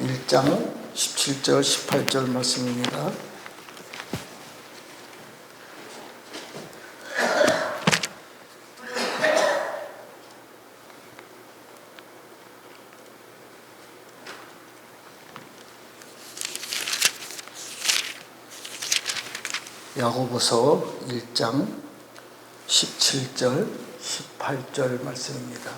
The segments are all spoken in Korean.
1장 17절 18절 말씀입니다. 야고보서 1장 17절 18절 말씀입니다.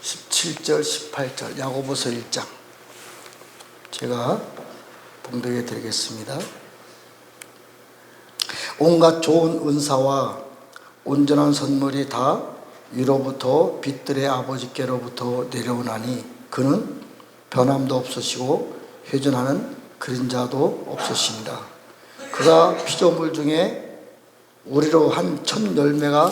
(17절) (18절) 야고보서 1장 제가 봉독해 드리겠습니다. 온갖 좋은 은사와 온전한 선물이 다 위로부터 빛들의 아버지께로부터 내려오나니 그는 변함도 없으시고 회전하는 그림자도 없으십니다. 그가 피조물 중에 우리로 한 첫 열매가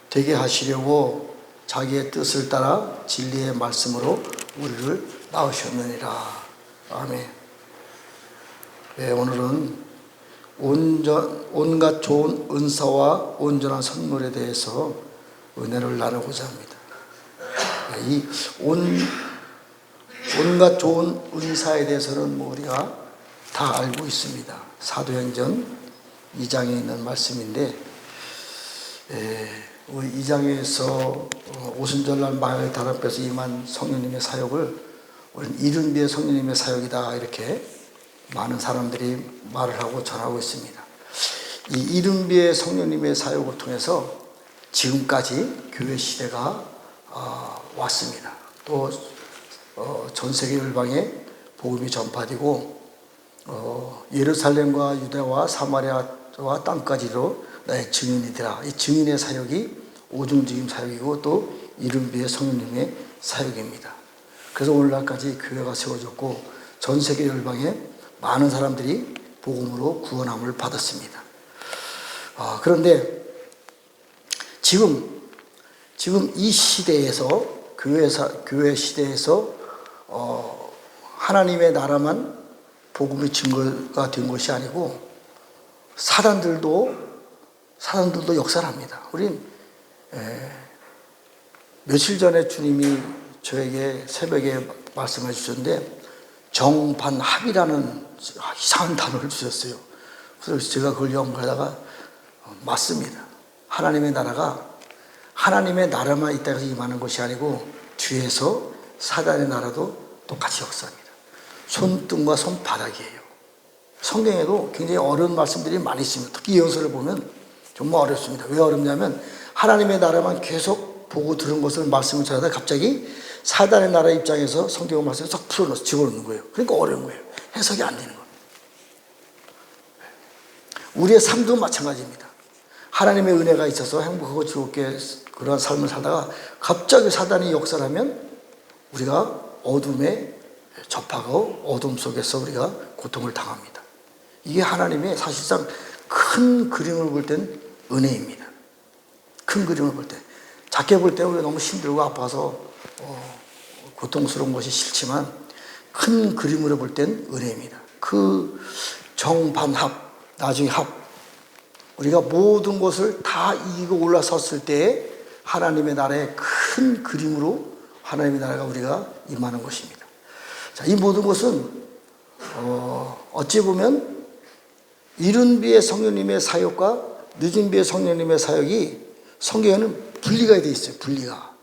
되게 하시려고 자기의 뜻을 따라 진리의 말씀으로 우리를 낳으셨느니라. 아멘. 네, 오늘은 온갖 좋은 은사와 온전한 선물에 대해서 은혜를 나누고자 합니다. 이 온갖 좋은 은사에 대해서는 우리가 다 알고 있습니다. 사도행전 2장에 있는 말씀인데, 2장에서 오순절날 마을 단합에서 임한 성령님의 사역을 우리는 이른비의 성령님의 사역이다 이렇게 많은 사람들이 말을 하고 전하고 있습니다. 이 이른비의 성령님의 사역을 통해서 지금까지 교회 시대가 왔습니다. 또 전 세계 열방에 복음이 전파되고 예루살렘과 유대와 사마리아와 땅까지로 나의 증인이 되라. 이 증인의 사역이 오중직임 사역이고 또 이른비의 성령님의 사역입니다. 그래서 오늘날까지 교회가 세워졌고 전 세계 열방에 많은 사람들이 복음으로 구원함을 받았습니다. 그런데 지금 이 시대에서 교회 시대에서 하나님의 나라만 복음의 증거가 된 것이 아니고 사단들도 역사를 합니다. 우린 며칠 전에 주님이 저에게 새벽에 말씀해 주셨는데 정반합이라는 이상한 단어를 주셨어요. 그래서 제가 그걸 연구하다가 맞습니다. 하나님의 나라가 하나님의 나라만 있다고 해서 임하는 것이 아니고 뒤에서 사단의 나라도 똑같이 역사합니다. 손등과 손바닥이에요. 성경에도 굉장히 어려운 말씀들이 많이 있습니다. 특히 예언서를 보면 정말 어렵습니다. 왜 어렵냐면 하나님의 나라만 계속 보고 들은 것을 말씀을 전하다가 갑자기 사단의 나라 입장에서 성경 말씀을 싹 풀어넣어서 집어넣는 거예요. 그러니까 어려운 거예요. 해석이 안 되는 거예요. 우리의 삶도 마찬가지입니다. 하나님의 은혜가 있어서 행복하고 즐겁게 그런 삶을 살다가 갑자기 사단이 역사를 하면 우리가 어둠에 접하고 어둠 속에서 우리가 고통을 당합니다. 이게 하나님의 사실상 큰 그림을 볼 땐 은혜입니다. 큰 그림을 볼 때. 작게 볼 때 우리가 너무 힘들고 아파서 고통스러운 것이 싫지만 큰 그림으로 볼 땐 은혜입니다. 그 정반합, 나중에 합, 우리가 모든 것을 다 이기고 올라섰을 때 하나님의 나라의 큰 그림으로 하나님의 나라가 우리가 임하는 것입니다. 자, 이 모든 것은 어찌 보면 이른비의 성령님의 사역과 늦은비의 성령님의 사역이 성경에는 분리가 되어 있어요. 분리가.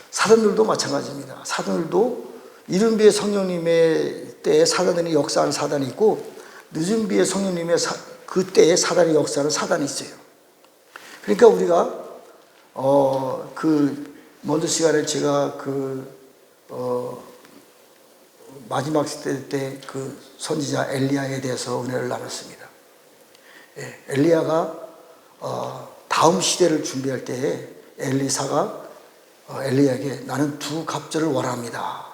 사단들도 마찬가지입니다. 사단들도 이른비의 성령님의 때에 사단들이 역사하는 사단이 있고 늦은비의 성령님의 그때에 사단이 역사하는 사단이 있어요. 그러니까 우리가 먼저 시간에 제가 마지막 시대 때 그 선지자 엘리야에 대해서 은혜를 나눴습니다. 엘리야가 다음 시대를 준비할 때에 엘리사가 엘리야에게 나는 두 갑절을 원합니다.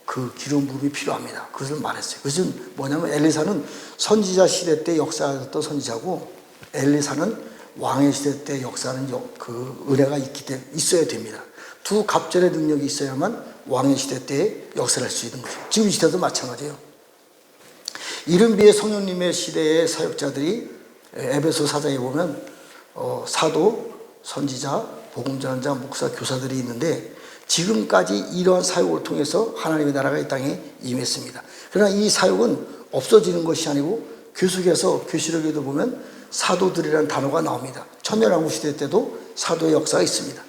그 기름 부음이 필요합니다. 그것을 말했어요. 그것은 뭐냐면 엘리사는 선지자 시대 때 역사했던 선지자고 엘리사는 왕의 시대 때 역사하는 그 은혜가 있어야 됩니다. 두 갑절의 능력이 있어야만 왕의 시대 때 역사를 할 수 있는 거죠. 지금 이 시대도 마찬가지예요. 이른비의 성령님의 시대의 사역자들이 에베소 4장에 보면 사도, 선지자, 복음전자, 목사, 교사들이 있는데 지금까지 이러한 사역을 통해서 하나님의 나라가 이 땅에 임했습니다. 그러나 이 사역은 없어지는 것이 아니고 계속해서 계시록에도 보면 사도들이라는 단어가 나옵니다. 천년왕국 시대 때도 사도의 역사가 있습니다.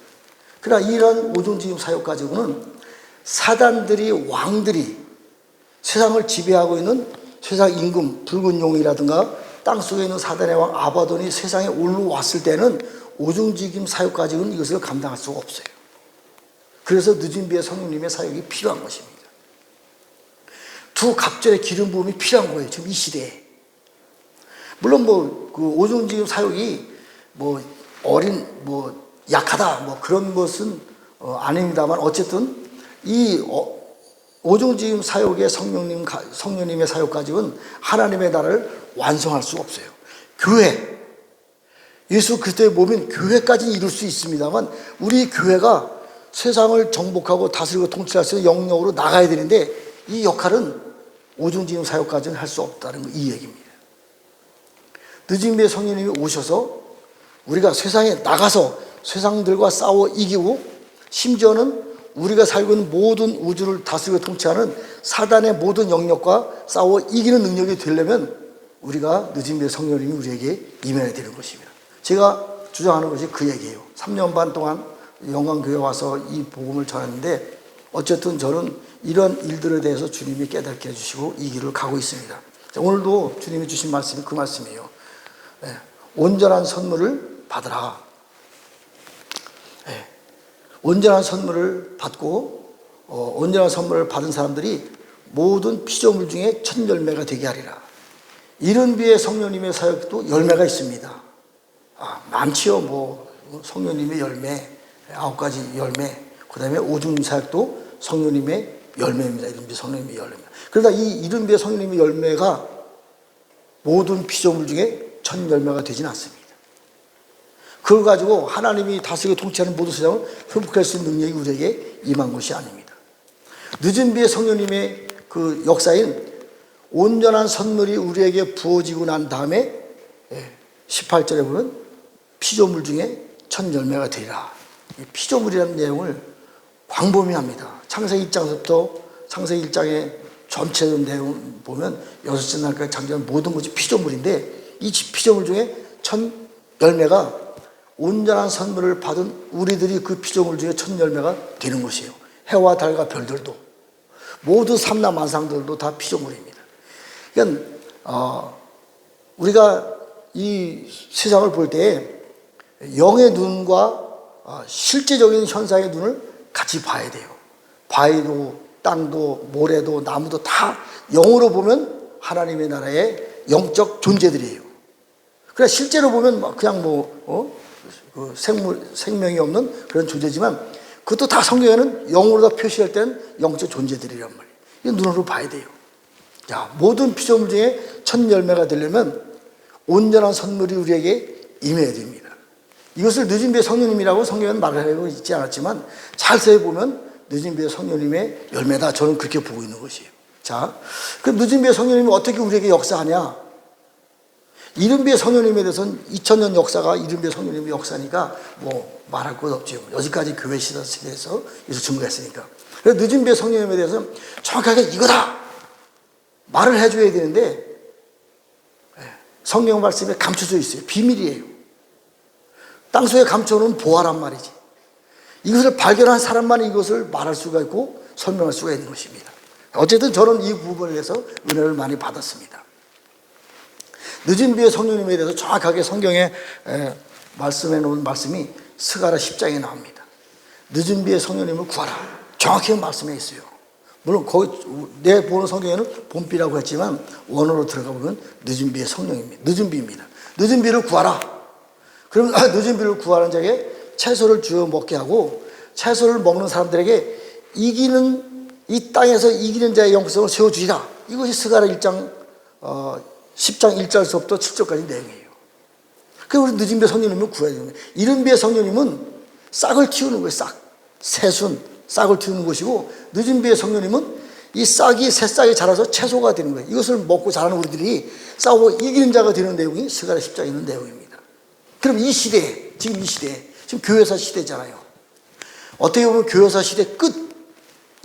그러나 이런 오종지금 사역 가지고는 사단들이, 왕들이 세상을 지배하고 있는 세상 임금, 붉은 용이라든가 땅속에 있는 사단의 왕 아바돈이 세상에 올라왔을 때는 오종지금 사역 가지고는 이것을 감당할 수가 없어요. 그래서 늦은 비에 성령님의 사역이 필요한 것입니다. 두 갑절의 기름 부음이 필요한 거예요. 지금 이 시대에. 물론 그 오종지금 사역이 약하다 그런 것은 아닙니다만 어쨌든 이 오종지금 사역의 성령님의 사역 가지고는 하나님의 나라를 완성할 수 없어요. 교회, 예수 그리스도의 몸인 교회까지는 이룰 수 있습니다만 우리 교회가 세상을 정복하고 다스리고 통치할 수 있는 영역으로 나가야 되는데 이 역할은 오종지금 사역까지는 할 수 없다는 이 얘기입니다. 늦은 비에 성령님이 오셔서 우리가 세상에 나가서 세상들과 싸워 이기고 심지어는 우리가 살고 있는 모든 우주를 다스리고 통치하는 사단의 모든 영역과 싸워 이기는 능력이 되려면 우리가 늦은 비에 성령님이 우리에게 임해야 되는 것입니다. 제가 주장하는 것이 그 얘기예요. 3년 반 동안 영광교회 와서 이 복음을 전했는데 어쨌든 저는 이런 일들에 대해서 주님이 깨닫게 해주시고 이 길을 가고 있습니다. 오늘도 주님이 주신 말씀이 그 말씀이에요. 온전한 선물을 받으라. 온전한 선물을 받고 온전한 선물을 받은 사람들이 모든 피조물 중에 첫 열매가 되게 하리라. 이른비의 성령님의 사역도 열매가 있습니다. 많지요. 성령님의 열매, 9가지 열매, 그 다음에 오중 사역도 성령님의 열매입니다. 이른비 성령님의 열매입니다. 그러나 이 이른비의 성령님의 열매가 모든 피조물 중에 첫 열매가 되지는 않습니다. 그걸 가지고 하나님이 다스리고 통치하는 모든 세상을 회복할 수 있는 능력이 우리에게 임한 것이 아닙니다. 늦은 비의 성령님의 그 역사인 온전한 선물이 우리에게 부어지고 난 다음에 18절에 보면 피조물 중에 첫 열매가 되리라. 피조물이라는 내용을 광범위합니다. 창세기 1장부터 창세기 1장의 전체적인 내용 보면 6째 날까지 창조한 모든 것이 피조물인데 이 피조물 중에 첫 열매가 온전한 선물을 받은 우리들이 그 피조물 중에 첫 열매가 되는 것이에요. 해와 달과 별들도 모든 삼라 만상들도 다 피조물입니다. 그러니까 우리가 이 세상을 볼 때 영의 눈과 실제적인 현상의 눈을 같이 봐야 돼요. 바위도 땅도 모래도 나무도 다 영으로 보면 하나님의 나라의 영적 존재들이에요. 그러나 실제로 보면 그냥 생명이 없는 그런 존재지만 그것도 다 성경에는 영으로 다 표시할 때는 영적 존재들이란 말이에요. 이 눈으로 봐야 돼요. 자, 모든 피조물 중에 첫 열매가 되려면 온전한 선물이 우리에게 임해야 됩니다. 이것을 늦은 비의 성령님이라고 성경은 말하고 있지 않았지만 자세히 보면 늦은 비의 성령님의 열매다. 저는 그렇게 보고 있는 것이에요. 자, 그 늦은 비의 성령님이 어떻게 우리에게 역사하냐? 이른 비의 성령님에 대해서는 2000년 역사가 이른 비의 성령님의 역사니까 말할 것 없죠. 여기까지 교회 시대에서 이것을 증거했으니까. 그래서 늦은 비의 성령님에 대해서는 정확하게 이거다! 말을 해줘야 되는데 성경 말씀에 감춰져 있어요. 비밀이에요. 땅속에 감춰놓은 보화란 말이지. 이것을 발견한 사람만 이것을 말할 수가 있고 설명할 수가 있는 것입니다. 어쨌든 저는 이 부분에 대해서 은혜를 많이 받았습니다. 늦은 비의 성령님에 대해서 정확하게 성경에 말씀해 놓은 말씀이 스가랴 10장에 나옵니다. 늦은 비의 성령님을 구하라. 정확히 말씀해 있어요. 물론 거기 내 보는 성경에는 봄비라고 했지만 원어로 들어가 보면 늦은 비의 성령입니다. 늦은 비입니다. 늦은 비를 구하라. 그러면 늦은 비를 구하는 자에게 채소를 주어 먹게 하고 채소를 먹는 사람들에게 이기는 이 땅에서 이기는 자의 영성을 세워주리라. 이것이 스가랴 1장 10장 1절서부터 7절까지 내용이에요. 그래서 우리 늦은 비의 성령님을 구해야 됩니다. 이른 비의 성령님은 싹을 틔우는 거예요. 싹. 새순, 싹을 틔우는 것이고 늦은 비의 성령님은 이 싹이 새싹이 자라서 채소가 되는 거예요. 이것을 먹고 자라는 우리들이 싸우고 이기는 자가 되는 내용이 스가랴 10장에 있는 내용입니다. 그럼 이 시대에, 지금 이 시대에, 지금 교회사 시대잖아요. 어떻게 보면 교회사 시대 끝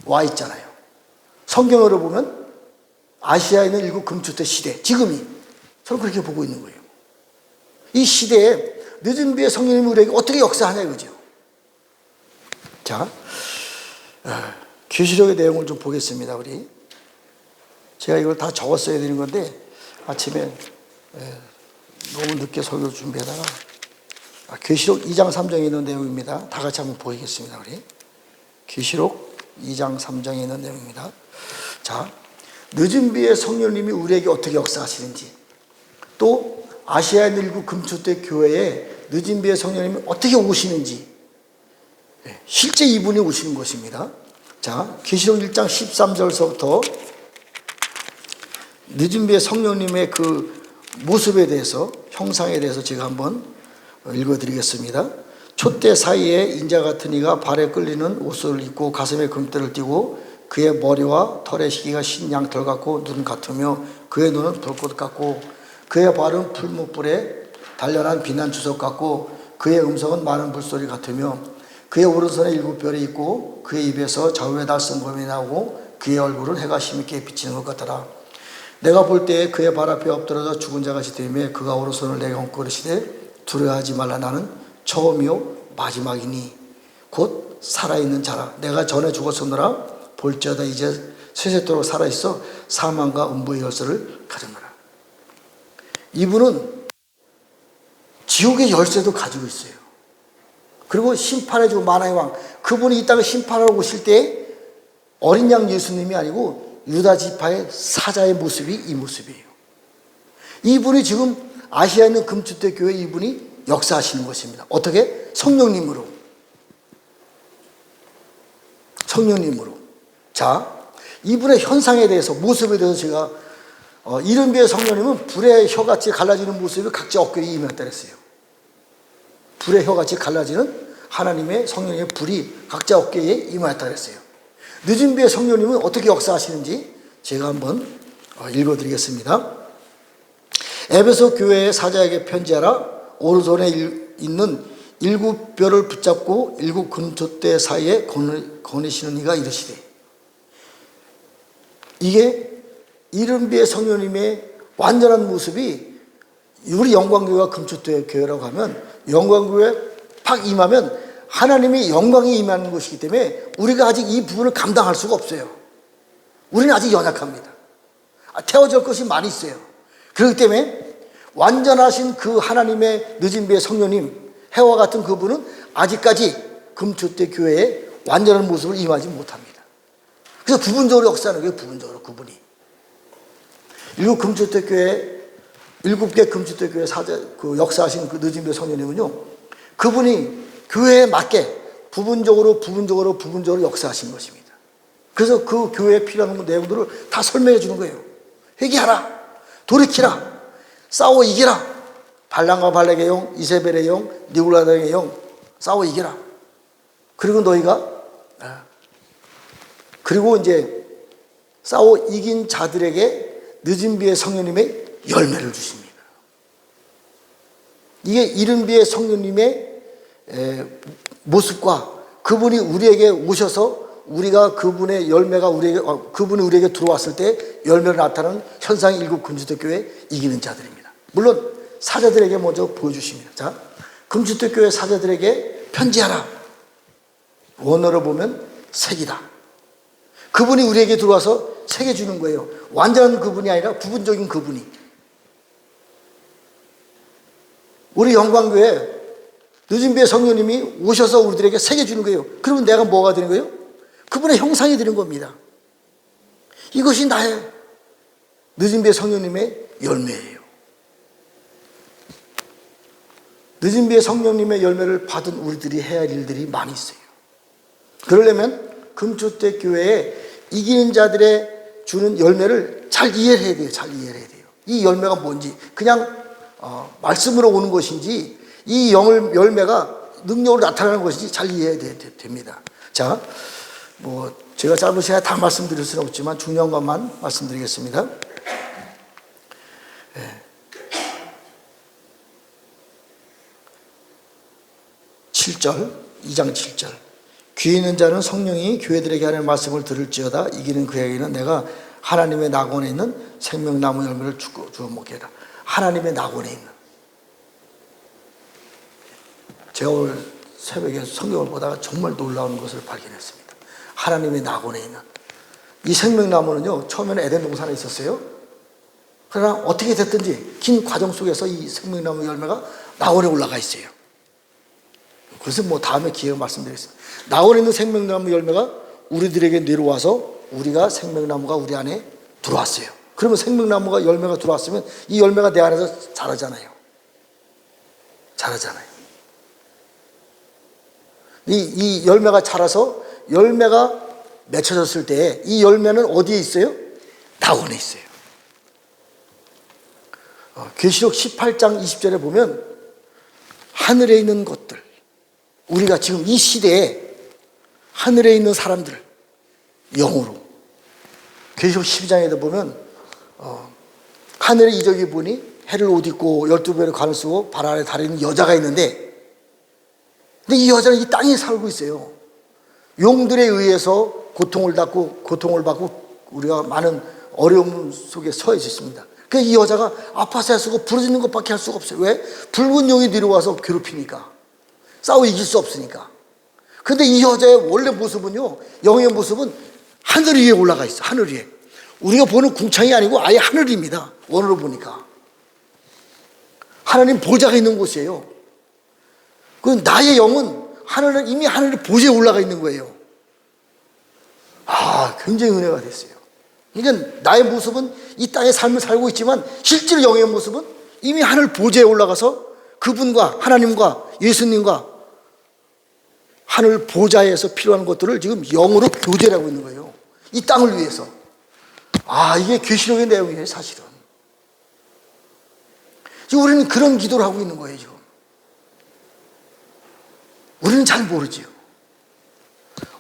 와 있잖아요. 성경으로 보면 아시아에 있는 일곱 금주대 시대, 지금이 저는 그렇게 보고 있는 거예요. 이 시대에 늦은 비에 성령님이 우리에게 어떻게 역사하냐 이거죠. 자, 계시록의 내용을 좀 보겠습니다. 우리 제가 이걸 다 적었어야 되는 건데 아침에 너무 늦게 설교 준비하다가 계시록 2장 3장에 있는 내용입니다. 다 같이 한번 보이겠습니다. 우리 계시록 2장 3장에 있는 내용입니다. 자, 늦은 비에 성령님이 우리에게 어떻게 역사하시는지, 또 아시아의 일곱 금초대 교회에 늦은 비에 성령님이 어떻게 오시는지, 실제 이분이 오시는 것입니다. 자, 계시록 1장 13절서부터 늦은 비에 성령님의 그 모습에 대해서, 형상에 대해서 제가 한번 읽어드리겠습니다. 촛대 사이에 인자 같은 이가 발에 끌리는 옷을 입고 가슴에 금대를 띠고 그의 머리와 털의 시기가 신 양털 같고 눈 같으며 그의 눈은 불꽃 같고 그의 발은 풀무불에 단련한 빛난 주석 같고 그의 음성은 많은 불소리 같으며 그의 오른손에 일곱 별이 있고 그의 입에서 좌우에 달성검이 나오고 그의 얼굴은 해가 힘있게 비치는 것 같더라. 내가 볼 때에 그의 발 앞에 엎드려서 죽은 자같이 되며 그가 오른손을 내게 얹고 이르시되 두려워하지 말라. 나는 처음이요 마지막이니 곧 살아있는 자라. 내가 전에 죽었으므라 볼지어다 이제 세세토록 살아있어 사망과 음부의 열쇠를 가졌노라. 이분은 지옥의 열쇠도 가지고 있어요. 그리고 심판해주고 만화의 왕, 그분이 이 땅을 심판하러 오실 때 어린 양 예수님이 아니고 유다 지파의 사자의 모습이 이 모습이에요. 이분이 지금 아시아에 있는 금주대 교회 이분이 역사하시는 것입니다. 어떻게? 성령님으로. 성령님으로. 자, 이분의 현상에 대해서, 모습에 대해서 제가 이른비의 성령님은 불의 혀같이 갈라지는 모습이 각자 어깨에 임했다 그랬어요. 불의 혀같이 갈라지는 하나님의 성령님의 불이 각자 어깨에 임하였다 그랬어요. 늦은 비의 성령님은 어떻게 역사하시는지 제가 한번 읽어드리겠습니다. 에베소 교회의 사자에게 편지하라. 오른손에 있는 일곱 별을 붙잡고 일곱 금촛대 사이에 거니시는 이가 이르시되. 이게 이른비의 성령님의 완전한 모습이 우리 영광교회가 금촛대 교회라고 하면 영광교회에 팍 임하면 하나님의 영광이 임하는 것이기 때문에 우리가 아직 이 부분을 감당할 수가 없어요. 우리는 아직 연약합니다. 태워질 것이 많이 있어요. 그렇기 때문에 완전하신 그 하나님의 늦은 비의 성령님, 해와 같은 그분은 아직까지 금촛대 교회에 완전한 모습을 임하지 못합니다. 그래서 부분적으로 역사하는 거예요. 부분적으로 그분이. 일곱 금촛대 교회, 일곱 개 금촛대 교회 사자, 그 역사하신 그 늦은 비의 성령님은요, 그분이 교회에 맞게 부분적으로 역사하신 것입니다. 그래서 그 교회에 필요한 내용들을 다 설명해 주는 거예요. 회개하라, 돌이키라, 싸워 이기라. 발람과 발락의 영, 이세벨의 영, 니골라당의 영, 싸워 이기라. 그리고 너희가 그리고 이제 싸워 이긴 자들에게 늦은 비의 성령님의 열매를 주십니다. 이게 이른 비의 성령님의 모습과 그분이 우리에게 오셔서 우리가 그분의 열매가 그분이 우리에게 들어왔을 때 열매로 나타나는 현상이 일곱 금주대 교회 이기는 자들입니다. 물론 사자들에게 먼저 보여주십니다. 자, 금주대 교회 사자들에게 편지하라. 원어로 보면 색이다. 그분이 우리에게 들어와서 새겨 주는 거예요. 완전한 그분이 아니라 부분적인 그분이. 우리 영광교회 늦은 비의 성령님이 오셔서 우리들에게 새겨 주는 거예요. 그러면 내가 뭐가 되는 거예요? 그분의 형상이 되는 겁니다. 이것이 나의 늦은 비의 성령님의 열매예요. 늦은 비의 성령님의 열매를 받은 우리들이 해야 할 일들이 많이 있어요. 그러려면 금초대 교회에 이기는 자들의 주는 열매를 잘 이해를 해야 돼요. 잘 이해를 해야 돼요. 이 열매가 뭔지, 그냥 말씀으로 오는 것인지 이 열매가 능력으로 나타나는 것인지 잘 이해해야 됩니다. 자, 제가 짧은 시간에 다 말씀드릴 수는 없지만 중요한 것만 말씀드리겠습니다. 7절, 2장 7절. 귀 있는 자는 성령이 교회들에게 하는 말씀을 들을지어다. 이기는 그에게는 내가 하나님의 낙원에 있는 생명나무 열매를 주어 먹게 하라. 하나님의 낙원에 있는. 제가 오늘 새벽에 성경을 보다가 정말 놀라운 것을 발견했습니다. 하나님의 낙원에 있는 이 생명나무는요, 처음에는 에덴 동산에 있었어요. 그러나 어떻게 됐든지 긴 과정 속에서 이 생명나무 열매가 낙원에 올라가 있어요. 그것은 다음에 기회에 말씀드리겠습니다. 낙원에 있는 생명나무 열매가 우리들에게 내려와서 우리가 생명나무가 우리 안에 들어왔어요. 그러면 생명나무가 열매가 들어왔으면 이 열매가 내 안에서 자라잖아요. 이 열매가 자라서 열매가 맺혀졌을 때 이 열매는 어디에 있어요? 낙원에 있어요. 계시록 18장 20절에 보면 하늘에 있는 것들, 우리가 지금 이 시대에 하늘에 있는 사람들 영으로, 계시록 12장에도 보면 하늘에 이적이 보니 해를 옷 입고 12별의 관을 쓰고 발 아래 다리는 여자가 있는데, 근데 이 여자는 이 땅에 살고 있어요. 용들에 의해서 고통을 받고 우리가 많은 어려움 속에 처해 있습니다. 그래서 이 여자가 아파서 애쓰고 부르짖는 것밖에 할 수가 없어요. 왜? 붉은 용이 내려와서 괴롭히니까, 싸워 이길 수 없으니까. 그런데 이 여자의 원래 모습은요, 영의 모습은 하늘 위에 올라가 있어. 하늘 위에. 우리가 보는 궁창이 아니고 아예 하늘입니다. 원으로 보니까 하나님 보좌가 있는 곳이에요. 그 나의 영은 하늘은 이미 하늘의 보좌에 올라가 있는 거예요. 굉장히 은혜가 됐어요. 그러니까 나의 모습은 이 땅의 삶을 살고 있지만 실제로 영의 모습은 이미 하늘 보좌에 올라가서 그분과 하나님과 예수님과 하늘 보좌에서 필요한 것들을 지금 영으로 교제를 하고 있는 거예요. 이 땅을 위해서. 이게 계시록의 내용이에요, 사실은. 지금 우리는 그런 기도를 하고 있는 거예요, 지금. 우리는 잘 모르지요.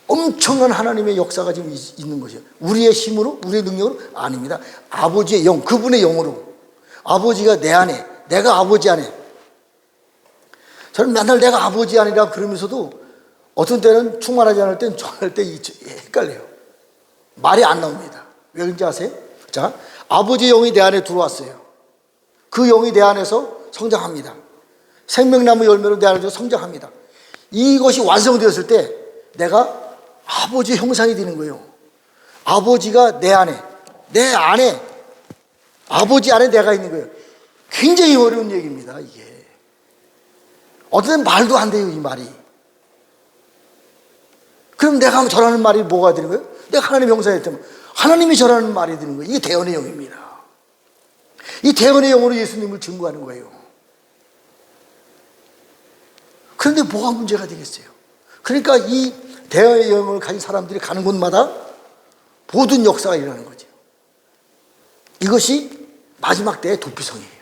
엄청난 하나님의 역사가 지금 있는 것이에요. 우리의 힘으로, 우리의 능력으로 아닙니다. 아버지의 영, 그분의 영으로. 아버지가 내 안에, 내가 아버지 안에. 저는 맨날 내가 아버지 안이라 그러면서도 어떤 때는 충만하지 않을 때는 좋아할 때 헷갈려요. 말이 안 나옵니다. 왜 그런지 아세요? 자, 아버지의 영이 내 안에 들어왔어요. 그 영이 내 안에서 성장합니다. 생명나무 열매로 내 안에서 성장합니다. 이것이 완성되었을 때 내가 아버지의 형상이 되는 거예요. 아버지가 내 안에, 아버지 안에 내가 있는 거예요. 굉장히 어려운 얘기입니다, 이게. 어떤 때는 말도 안 돼요, 이 말이. 그럼 내가 전하는 말이 뭐가 되는 거예요? 내가 하나님의 형상이 되면 하나님이 전하는 말이 되는 거예요. 이게 대언의 영입니다. 이 대언의 영으로 예수님을 증거하는 거예요. 그런데 뭐가 문제가 되겠어요? 그러니까 이 대언의 영을 가진 사람들이 가는 곳마다 모든 역사가 일어나는 거죠. 이것이 마지막 때의 도피성이에요.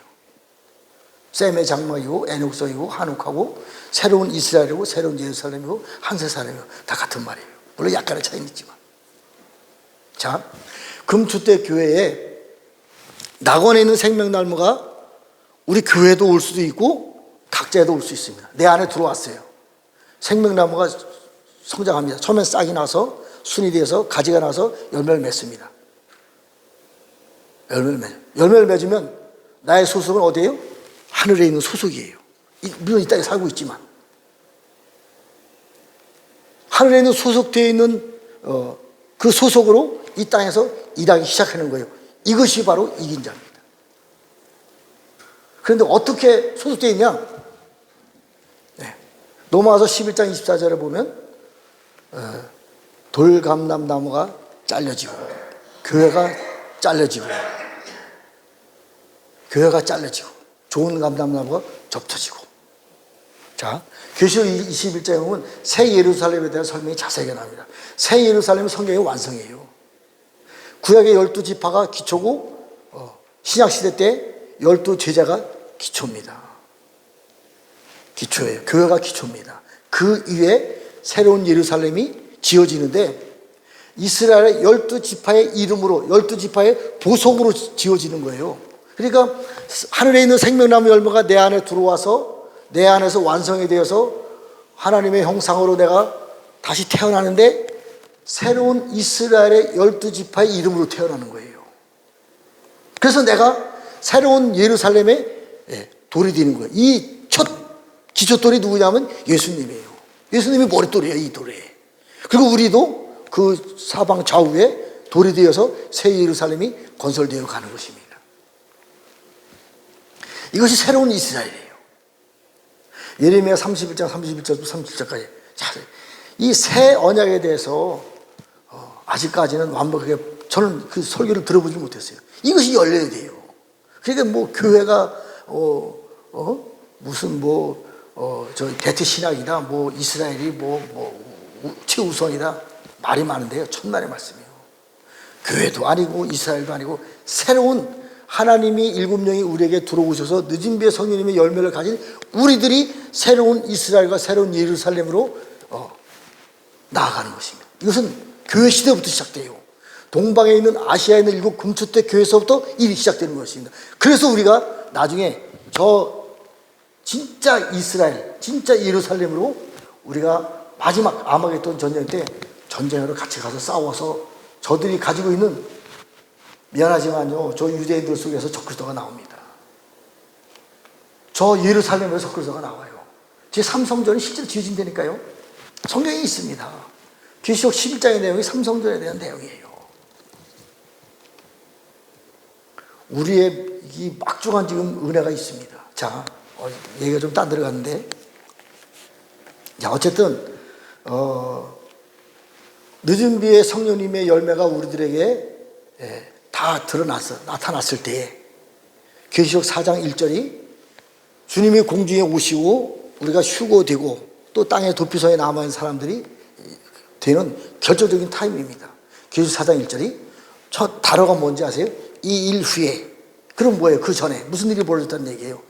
셈의 장막이고 에녹성이고 한옥하고 새로운 이스라엘이고 새로운 예루살렘이고 한세살렘이고 다 같은 말이에요. 물론 약간의 차이는 있지만. 자, 금주때 교회에 낙원에 있는 생명나무가 우리 교회도 올 수도 있고 각자에도 올 수 있습니다. 내 안에 들어왔어요. 생명나무가 성장합니다. 처음엔 싹이 나서 순이 돼서 가지가 나서 열매를 맺습니다. 열매를 맺으면 나의 소속은 어디예요? 하늘에 있는 소속이에요. 물론 이 땅에 살고 있지만 하늘에 있는 소속되어 있는 그 소속으로 이 땅에서 일하기 시작하는 거예요. 이것이 바로 이긴 자입니다. 그런데 어떻게 소속되어 있냐? 로마서 11장 24절에 보면 돌감람나무가 잘려지고 교회가 잘려지고 좋은 감람나무가 접쳐지고. 자, 계시록 21장에 보면 새 예루살렘에 대한 설명이 자세하게 나옵니다. 새 예루살렘은 성경의 완성이에요. 구약의 12지파가 기초고 신약시대 때 12제자가 기초입니다. 기초예요. 교회가 기초입니다. 그 위에 새로운 예루살렘이 지어지는데 이스라엘의 12지파의 이름으로 12지파의 보석으로 지어지는 거예요. 그러니까 하늘에 있는 생명나무 열매가 내 안에 들어와서 내 안에서 완성이 되어서 하나님의 형상으로 내가 다시 태어나는데 새로운 이스라엘의 12지파의 이름으로 태어나는 거예요. 그래서 내가 새로운 예루살렘의 돌이 되는 거예요. 이 첫 기초돌이 누구냐면 예수님이에요. 예수님이 머릿돌이에요, 이 돌에. 그리고 우리도 그 사방 좌우에 돌이 되어서 새 예루살렘이 건설되어 가는 것입니다. 이것이 새로운 이스라엘이에요. 예레미야 31장 31절부터 37절까지. 이 새 언약에 대해서 아직까지는 완벽하게 저는 그 설교를 들어보지 못했어요. 이것이 열려야 돼요. 그러니까 뭐 교회가 무슨 저 대체 신학이다, 뭐 이스라엘이 최우선이다 말이 많은데요. 천만의 말씀이에요. 교회도 아니고 이스라엘도 아니고 새로운 하나님이 일곱 명이 우리에게 들어오셔서 늦은 비의 성령님의 열매를 가진 우리들이 새로운 이스라엘과 새로운 예루살렘으로 나아가는 것입니다. 이것은 교회 시대부터 시작돼요. 동방에 있는 아시아에 있는 일곱 금초대 교회에서부터 일이 시작되는 것입니다. 그래서 우리가 나중에 저 진짜 이스라엘, 진짜 예루살렘으로 우리가 마지막 아마겟돈 전쟁 때 전쟁으로 같이 가서 싸워서 저들이 가지고 있는, 미안하지만요, 저 유대인들 속에서 적그리스도가 나옵니다. 저 예루살렘에서 적그리스도가 나와요. 제 삼성전이 실제로 지어진다니까요. 성경에 있습니다. 계시록 11장의 내용이 삼성전에 대한 내용이에요. 우리의 이 막중한 지금 은혜가 있습니다. 자, 얘기가 좀 딴 데로 갔는데, 자, 어쨌든 늦은 비의 성령님의 열매가 우리들에게 다 나타났을 때에 계시록 4장 1절이 주님이 공중에 오시고 우리가 휴고되고 또 땅의 도피성에 남아있는 사람들이 되는 결정적인 타임입니다. 계시록 4장 1절이 첫 단어가 뭔지 아세요? 이 일 후에. 그럼 뭐예요? 그 전에 무슨 일이 벌어졌다는 얘기예요?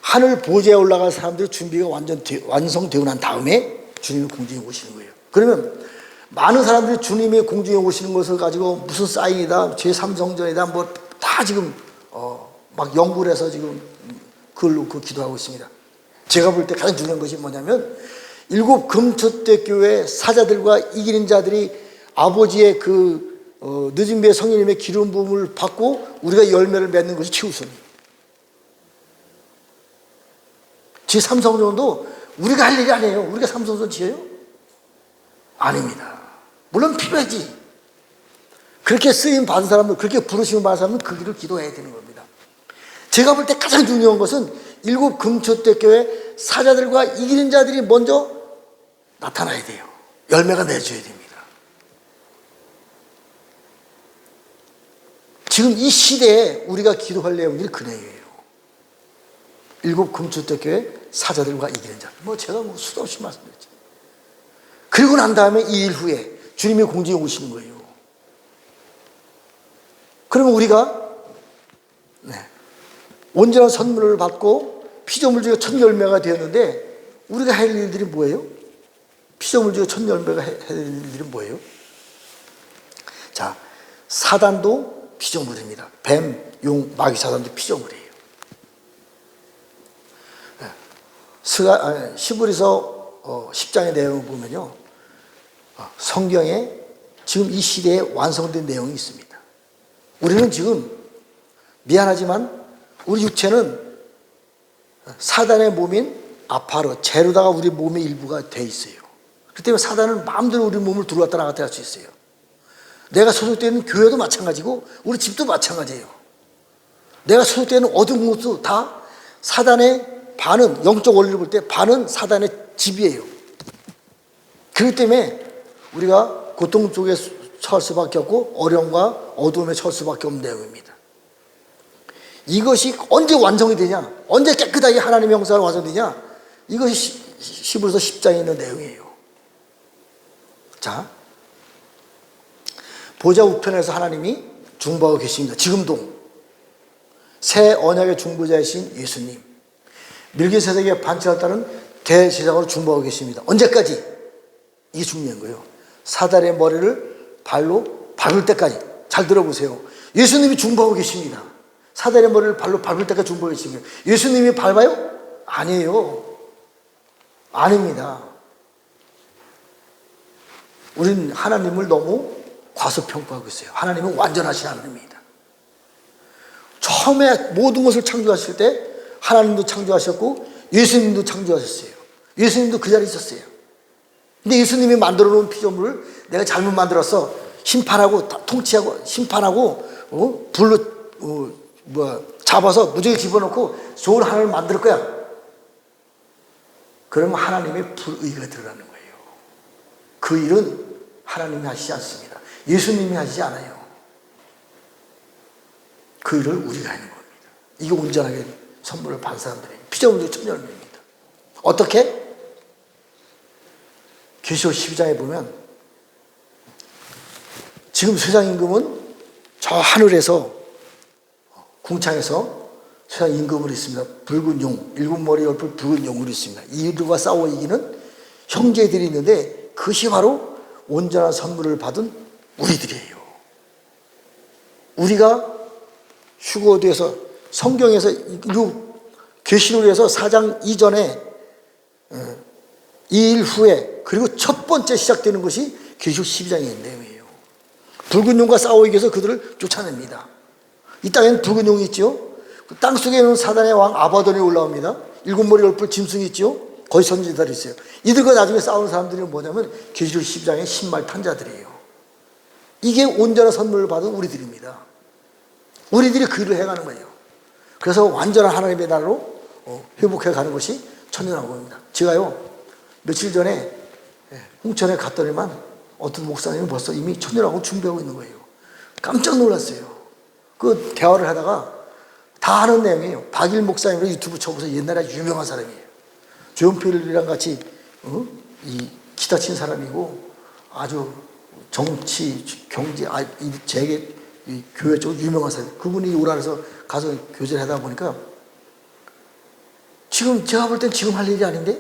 하늘 보좌에 올라갈 사람들의 준비가 완성되고 난 다음에 주님이 공중에 오시는 거예요. 그러면 많은 사람들이 주님의 공중에 오시는 것을 가지고 무슨 사인이다, 제3성전이다, 뭐 다 지금 막 연구를 해서 지금 그걸로 기도하고 있습니다. 제가 볼 때 가장 중요한 것이 뭐냐면 일곱 금초대 교회 사자들과 이기는 자들이 아버지의 늦은 비의 성령님의 기름 부음을 받고 우리가 열매를 맺는 것이 최우선이에요. 제3성전도 우리가 할 일이 아니에요. 우리가 삼성전 지어요? 아닙니다. 물론 필요하지. 그렇게 쓰임 받은 사람들, 그렇게 부르심을 받은 사람은 그 길을 기도해야 되는 겁니다. 제가 볼 때 가장 중요한 것은 일곱 금초대 교회 사자들과 이기는 자들이 먼저 나타나야 돼요. 열매가 맺어야 됩니다. 지금 이 시대에 우리가 기도할 내용들이 그 내용이에요. 일곱 금초대 교회 사자들과 이기는 자. 제가 수도 없이 말씀드렸지. 그리고 난 다음에 이 일 후에 주님의 공중에 오시는 거예요. 그러면 우리가 온전한 선물을 받고 피조물 중에 첫 열매가 되었는데 우리가 할 일들이 뭐예요? 피조물 중에 첫 열매가 할 일들이 뭐예요? 자, 사단도 피조물입니다. 뱀, 용, 마귀 사단도 피조물이에요. 히브리서 10장의 내용을 보면요, 성경에 지금 이 시대에 완성된 내용이 있습니다. 우리는 지금 미안하지만 우리 육체는 사단의 몸인 아파르, 재로다가 우리 몸의 일부가 돼 있어요. 그렇기 때문에 사단은 마음대로 우리 몸을 들어왔다 나갔다 할 수 있어요. 내가 소속되어 있는 교회도 마찬가지고 우리 집도 마찬가지예요. 내가 소속되어 있는 어두운 곳도 다 사단의 반은, 영적 원리를 볼 때 반은 사단의 집이에요. 그렇기 때문에 우리가 고통 속에 처할 수밖에 없고 어려움과 어두움에 처할 수밖에 없는 내용입니다. 이것이 언제 완성이 되냐, 언제 깨끗하게 하나님의 형상으로 완성되냐, 이것이 히브리서 10장에 있는 내용이에요. 자, 보좌 우편에서 하나님이 중보하고 계십니다. 지금도 새 언약의 중보자이신 예수님, 밀기세덱의 반차를 따른 대제사장으로 중보하고 계십니다. 언제까지? 이게 중요한 거예요. 사단의 머리를 발로 밟을 때까지. 잘 들어보세요. 예수님이 중보하고 계십니다. 사단의 머리를 발로 밟을 때까지 중보하고 계십니다. 예수님이 밟아요? 아니에요. 아닙니다. 우린 하나님을 너무 과소평가하고 있어요. 하나님은 완전하신 하나님입니다. 처음에 모든 것을 창조하실 때 하나님도 창조하셨고 예수님도 창조하셨어요. 예수님도 그 자리에 있었어요. 근데 예수님이 만들어 놓은 피조물을 내가 잘못 만들었어. 심판하고 통치하고 심판하고 불로 잡아서 무지개 집어넣고 좋은 하나님을 만들 거야. 그러면 하나님의 불의가 들어가는 거예요. 그 일은 하나님이 하시지 않습니다. 예수님이 하시지 않아요. 그 일을 우리가 하는 겁니다. 이게 온전하게 선물을 받은 사람들이에요. 피조물도 천년입니다. 어떻게? 계시록 12장에 보면 지금 세상 임금은 저 하늘에서 궁창에서 세상 임금으로 있습니다. 붉은 용, 일곱 머리 열풀 붉은 용으로 있습니다. 이들과 싸워 이기는 형제들이 있는데 그것이 바로 온전한 선물을 받은 우리들이에요. 우리가 휴거돼서 성경에서 계시록에서 4장 이전에 2일 후에 그리고 첫 번째 시작되는 것이 계시록 12장의 내용이에요. 붉은 용과 싸워 이겨서 그들을 쫓아냅니다. 이 땅에는 붉은 용이 있죠. 땅 속에 있는 사단의 왕 아바돈이 올라옵니다. 일곱 머리 열풀 짐승이 있죠. 거기 선지자들이 있어요. 이들과 나중에 싸우는 사람들이 뭐냐면 계시록 12장의 신말 탄자들이에요. 이게 온전한 선물을 받은 우리들입니다. 우리들이 그 일을 해가는 거예요. 그래서 완전한 하나님의 나라로 회복해 가는 것이 천년왕국입니다. 제가요 며칠 전에 홍천에 갔더니만 어떤 목사님이 벌써 이미 천년왕국 준비하고 있는 거예요. 깜짝 놀랐어요. 그 대화를 하다가 다 아는 내용이에요. 박일 목사님으로 유튜브 쳐보세요. 옛날에 유명한 사람이에요. 조용필이랑 같이 이 기타 친 사람이고 아주 정치, 경제, 재계, 교회 쪽 유명한 사람. 그분이 오라해서 가서 교제를 하다 보니까 지금 제가 볼 땐 지금 할 일이 아닌데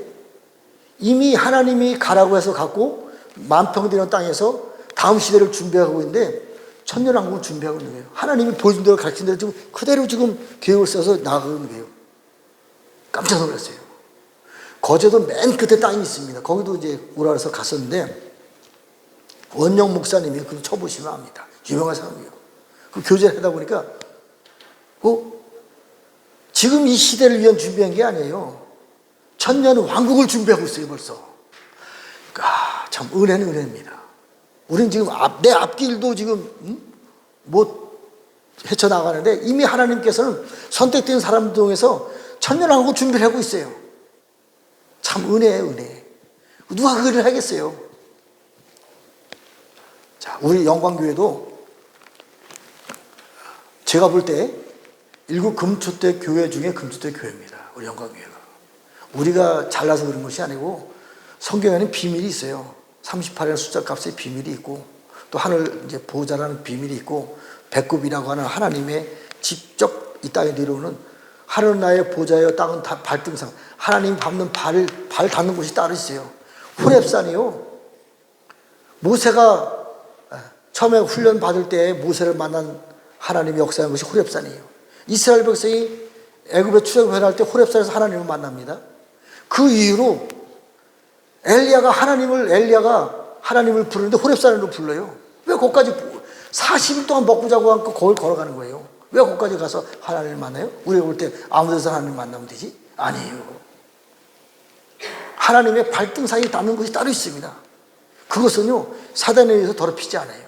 이미 하나님이 가라고 해서 갔고 만평되는 땅에서 다음 시대를 준비하고 있는데 천년왕국을 준비하고 있는 거예요. 하나님이 보여준 대로 가르친 대로 지금 그대로 지금 계획을 써서 나가는 거예요. 깜짝 놀랐어요. 거제도 맨 끝에 땅이 있습니다. 거기도 이제 오라 해서 갔었는데 원영 목사님이 그 쳐보시면 압니다. 유명한 사람이에요. 그 교제를 하다 보니까 지금 이 시대를 위한 준비한 게 아니에요. 천년 왕국을 준비하고 있어요 벌써. 참 은혜는 은혜입니다. 우리는 지금 내 앞길도 지금 못 헤쳐나가는데 이미 하나님께서는 선택된 사람 중에서 천년왕국 준비를 하고 있어요. 참 은혜예요 은혜. 누가 그 일을 하겠어요. 자, 우리 영광교회도 제가 볼 때 일곱 금초대 교회 중에 금초대 교회입니다. 우리 영광교회가. 우리가 잘나서 그런 것이 아니고 성경에는 비밀이 있어요. 38이라는 숫자 값의 비밀이 있고 또 하늘 이제 보호자라는 비밀이 있고 배꼽이라고 하는 하나님의 직접 이 땅에 내려오는 하늘 나의 보좌여 땅은 발등상 하나님 밟는 발 닿는 곳이 따로 있어요. 호렙산이요. 모세가 처음에 훈련 받을 때 모세를 만난 하나님이 역사한 것이 호렙산이에요. 이스라엘 백성이 애굽에 출애굽할 때 호렙산에서 하나님을 만납니다. 그 이후로 엘리야가 하나님을 부르는데 호렙산으로 불러요. 왜 거기까지 40일 동안 먹고 자고 않고 거길 걸어가는 거예요. 왜 거기까지 가서 하나님을 만나요? 우리가 볼 때 아무 데서 하나님을 만나면 되지? 아니에요. 하나님의 발등상에 닿는 것이 따로 있습니다. 그것은요 사단에 의해서 더럽히지 않아요.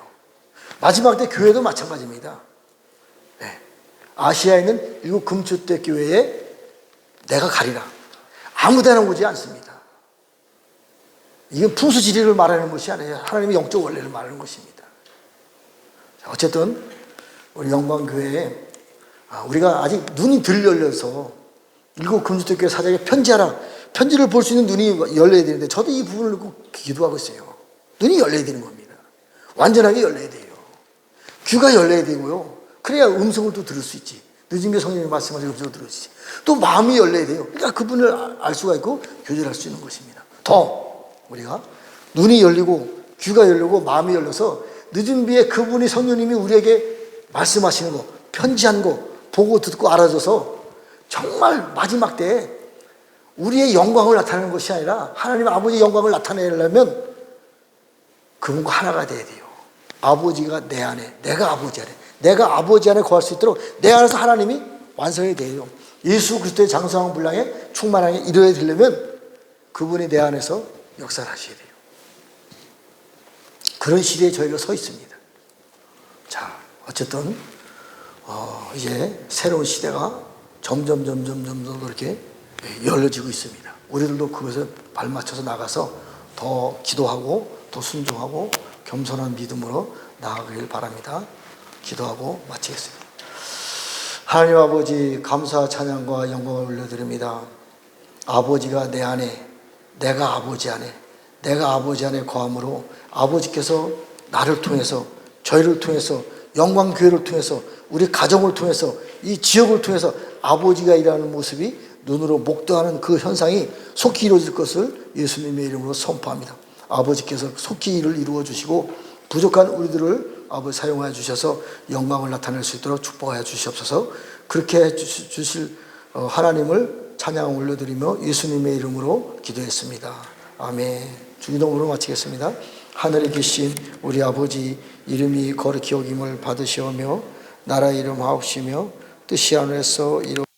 마지막 때 교회도 마찬가지입니다. 네. 아시아에 있는 일곱 금초대 교회에 내가 가리라. 아무 데나 오지 않습니다. 이건 풍수지리를 말하는 것이 아니에요. 하나님의 영적 원리를 말하는 것입니다. 어쨌든 우리 영광교회에 우리가 아직 눈이 덜 열려서 일곱 금주택 교회 사장에게 편지하라. 편지를 볼 수 있는 눈이 열려야 되는데 저도 이 부분을 놓고 기도하고 있어요. 눈이 열려야 되는 겁니다. 완전하게 열려야 돼요. 귀가 열려야 되고요. 그래야 음성을 또 들을 수 있지. 늦은 게 성령님 말씀하신 음성을 들을 수 있지. 또 마음이 열려야 돼요. 그러니까 그분을 알 수가 있고 교제할 수 있는 것입니다. 더 우리가 눈이 열리고 귀가 열리고 마음이 열려서 늦은 비에 그분이 성령님이 우리에게 말씀하시는 거, 편지한 거 보고 듣고 알아줘서 정말 마지막 때에 우리의 영광을 나타내는 것이 아니라 하나님 아버지의 영광을 나타내려면 그분과 하나가 돼야 돼요. 아버지가 내 안에, 내가 아버지 안에, 내가 아버지 안에 거할 수 있도록 내 안에서 하나님이 완성이 돼요. 예수 그리스도의 장성한 분량에 충만하게 이루어야 되려면 그분이 내 안에서 역사를 하셔야 돼요. 그런 시대에 저희가 서 있습니다. 자, 어쨌든 이제 새로운 시대가 점점 그렇게 열려지고 있습니다. 우리들도 그것에 발맞춰서 나가서 더 기도하고 더 순종하고 겸손한 믿음으로 나아가길 바랍니다. 기도하고 마치겠습니다. 하나님 아버지, 감사 찬양과 영광을 올려드립니다. 아버지가 내 안에, 내가 아버지 안에, 내가 아버지 안에 거함으로 아버지께서 나를 통해서, 저희를 통해서, 영광교회를 통해서, 우리 가정을 통해서, 이 지역을 통해서 아버지가 일하는 모습이 눈으로 목도하는 그 현상이 속히 이루어질 것을 예수님의 이름으로 선포합니다. 아버지께서 속히 일을 이루어 주시고 부족한 우리들을 아버지 사용하여 주셔서 영광을 나타낼 수 있도록 축복하여 주시옵소서. 그렇게 해 주실 하나님을 찬양 올려드리며 예수님의 이름으로 기도했습니다. 아멘. 주기도문으로 마치겠습니다. 하늘에 계신 우리 아버지, 이름이 거룩히 여김을 받으시오며 나라의 이름 하옵시며 뜻이 하늘에서 이루